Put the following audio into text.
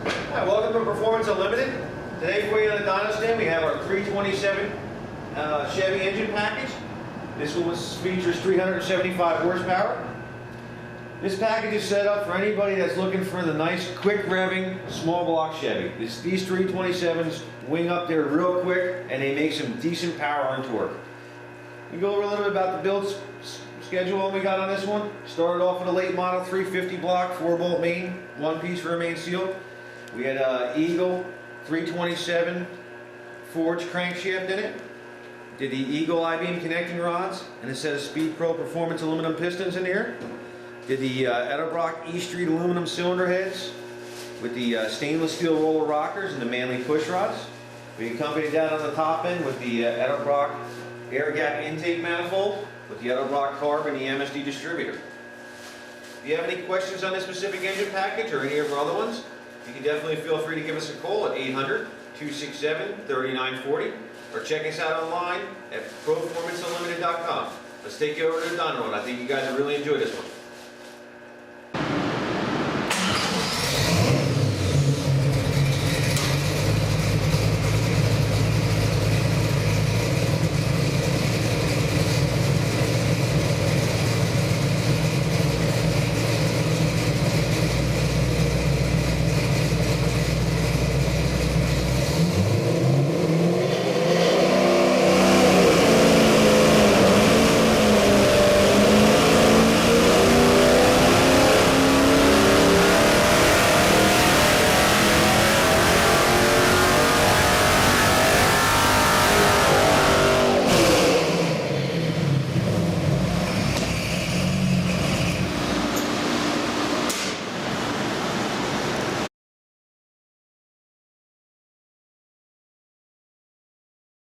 Hi, welcome to Performance Unlimited. Today for you on the dyno stand we have our 327 Chevy engine package. This one features 375 horsepower. This package is set up for anybody that's looking for the nice, quick revving, small block Chevy. These 327s wing up there real quick and they make some decent power and torque. We go over a little bit about the build schedule we got on this one. Started off with a late model 350 block, 4-bolt main, one piece rear main seal. We had Eagle 327 forged crankshaft in it. Did the Eagle I-beam connecting rods and a set of Speed Pro Performance aluminum pistons in here. Did the Edelbrock E Street aluminum cylinder heads with the stainless steel roller rockers and the Manley push rods. We accompanied that on the top end with the Edelbrock air gap intake manifold with the Edelbrock carb and the MSD distributor. If you have any questions on this specific engine package or any of our other ones, you can definitely feel free to give us a call at 800-267-3940 or check us out online at proformanceunlimited.com. Let's take you over to the dyno, and I think you guys will really enjoy this one.